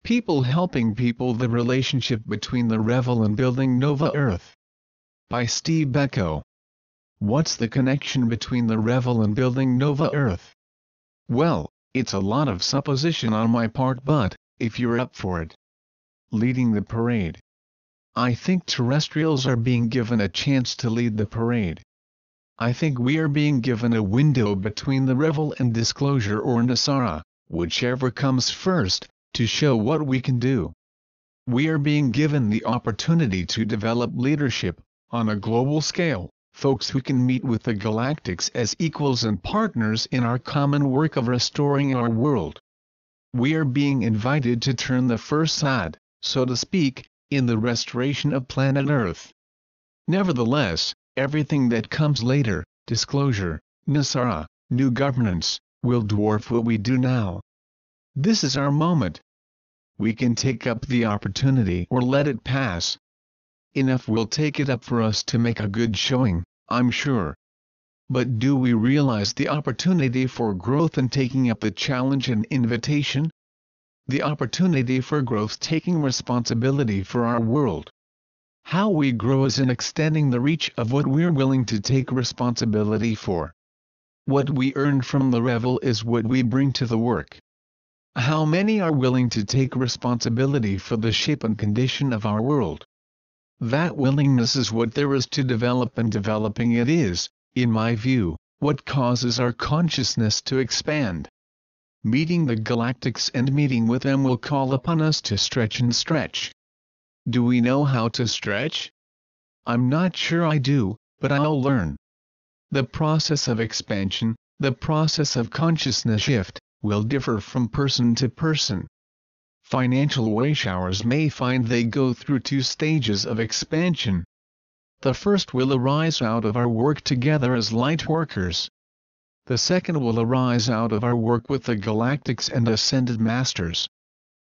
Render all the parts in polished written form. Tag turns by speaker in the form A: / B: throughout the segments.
A: People helping people, the relationship between the Revel and building Nova Earth. By Steve Beko. What's the connection between the Revel and building Nova Earth? Well, it's a lot of supposition on my part, but, if you're up for it. Leading the parade. I think terrestrials are being given a chance to lead the parade. I think we are being given a window between the Revel and disclosure or Nasara, whichever comes first, to show what we can do. We are being given the opportunity to develop leadership, on a global scale, folks who can meet with the galactics as equals and partners in our common work of restoring our world. We are being invited to turn the first sod, so to speak, in the restoration of planet Earth. Nevertheless, everything that comes later, disclosure, Nasara, new governance, will dwarf what we do now. This is our moment. We can take up the opportunity or let it pass. Enough will take it up for us to make a good showing, I'm sure. But do we realize the opportunity for growth in taking up the challenge and invitation? The opportunity for growth, taking responsibility for our world. How we grow is in extending the reach of what we're willing to take responsibility for. What we earn from the Revel is what we bring to the work. How many are willing to take responsibility for the shape and condition of our world? That willingness is what there is to develop, and developing it is, in my view, what causes our consciousness to expand. Meeting the galactics and meeting with them will call upon us to stretch and stretch. Do we know how to stretch? I'm not sure I do, but I'll learn. The process of expansion, the process of consciousness shift, will differ from person to person. Financial wayshowers may find they go through 2 stages of expansion. The first will arise out of our work together as light workers. The second will arise out of our work with the galactics and ascended masters.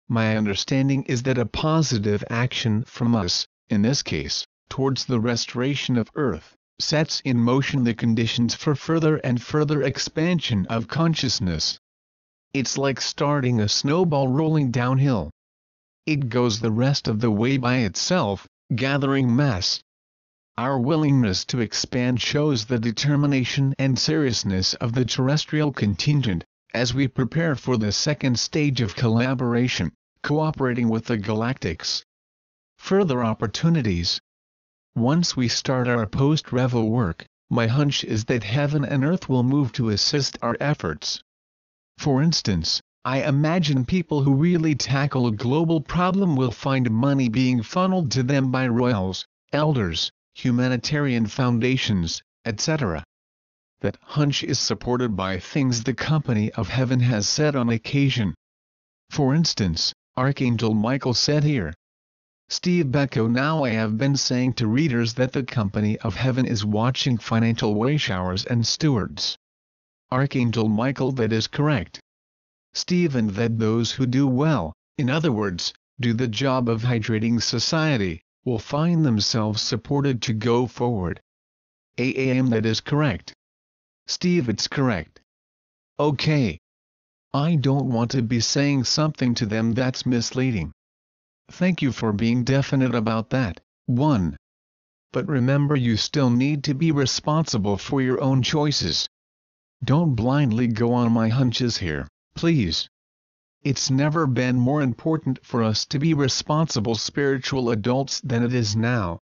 A: My understanding is that a positive action from us, in this case, towards the restoration of Earth, sets in motion the conditions for further and further expansion of consciousness. It's like starting a snowball rolling downhill. It goes the rest of the way by itself, gathering mass. Our willingness to expand shows the determination and seriousness of the terrestrial contingent, as we prepare for the second stage of collaboration, cooperating with the galactics. Further opportunities. Once we start our post-Revel work, my hunch is that heaven and earth will move to assist our efforts. For instance, I imagine people who really tackle a global problem will find money being funneled to them by royals, elders, humanitarian foundations, etc. That hunch is supported by things the Company of Heaven has said on occasion. For instance, Archangel Michael said here. Steve Beko. Now I have been saying to readers that the Company of Heaven is watching financial wayshowers and stewards. Archangel Michael. That is correct. Steve. And that those who do well, in other words, do the job of hydrating society, will find themselves supported to go forward. AAM. That is correct. Steve. It's correct. Okay. I don't want to be saying something to them that's misleading. Thank you for being definite about that. 1. But remember, you still need to be responsible for your own choices. Don't blindly go on my hunches here, please. It's never been more important for us to be responsible spiritual adults than it is now.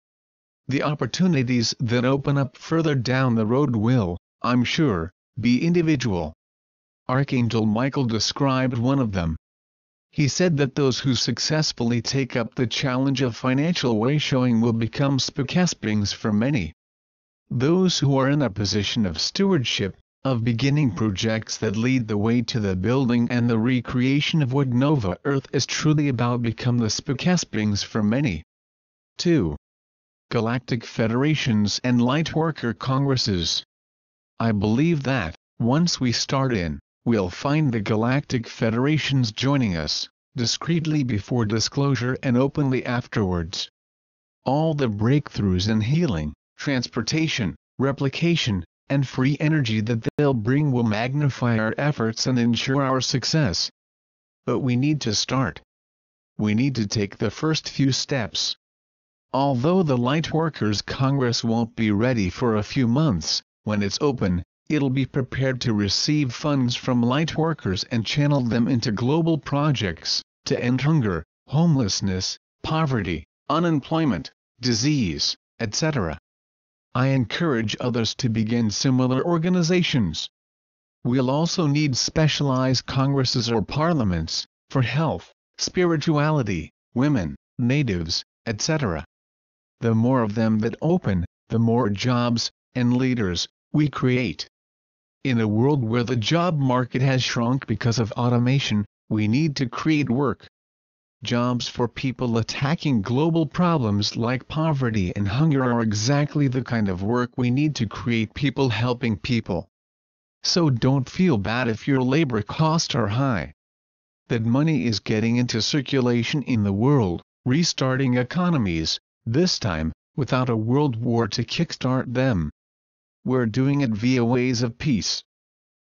A: The opportunities that open up further down the road will, I'm sure, be individual. Archangel Michael described one of them. He said that those who successfully take up the challenge of financial way-showing will become spokespersons for many. Those who are in a position of stewardship, of beginning projects that lead the way to the building and the recreation of what Nova Earth is truly about, become the spokespersons for many. 2. Galactic Federations and Lightworker Congresses. I believe that, once we start in, we'll find the Galactic Federations joining us, discreetly before disclosure and openly afterwards. All the breakthroughs in healing, transportation, replication, and free energy that they'll bring will magnify our efforts and ensure our success. But we need to start. we need to take the first few steps. Although the Lightworkers Congress won't be ready for a few months, when it's open, it'll be prepared to receive funds from lightworkers and channel them into global projects, to end hunger, homelessness, poverty, unemployment, disease, etc. I encourage others to begin similar organizations. We'll also need specialized congresses or parliaments, for health, spirituality, women, natives, etc. The more of them that open, the more jobs, and leaders, we create. In a world where the job market has shrunk because of automation, we need to create work. Jobs for people attacking global problems like poverty and hunger are exactly the kind of work we need to create people helping people. So don't feel bad if your labor costs are high. That money is getting into circulation in the world, restarting economies, this time, without a world war to kickstart them. We're doing it via ways of peace.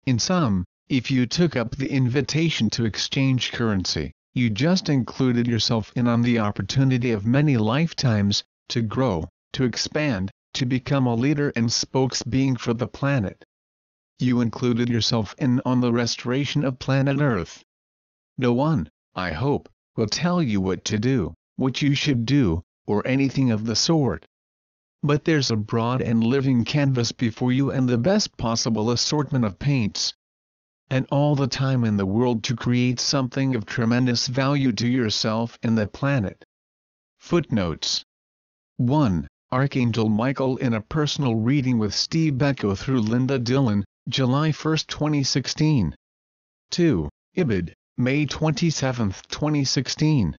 A: In sum, if you took up the invitation to exchange currency, you just included yourself in on the opportunity of many lifetimes, to grow, to expand, to become a leader and spokesbeing for the planet. You included yourself in on the restoration of planet Earth. No one, I hope, will tell you what to do, what you should do, or anything of the sort. But there's a broad and living canvas before you and the best possible assortment of paints. And all the time in the world to create something of tremendous value to yourself and the planet. Footnotes. 1. Archangel Michael in a personal reading with Steve Beko through Linda Dillon, July 1, 2016. 2. Ibid, May 27, 2016.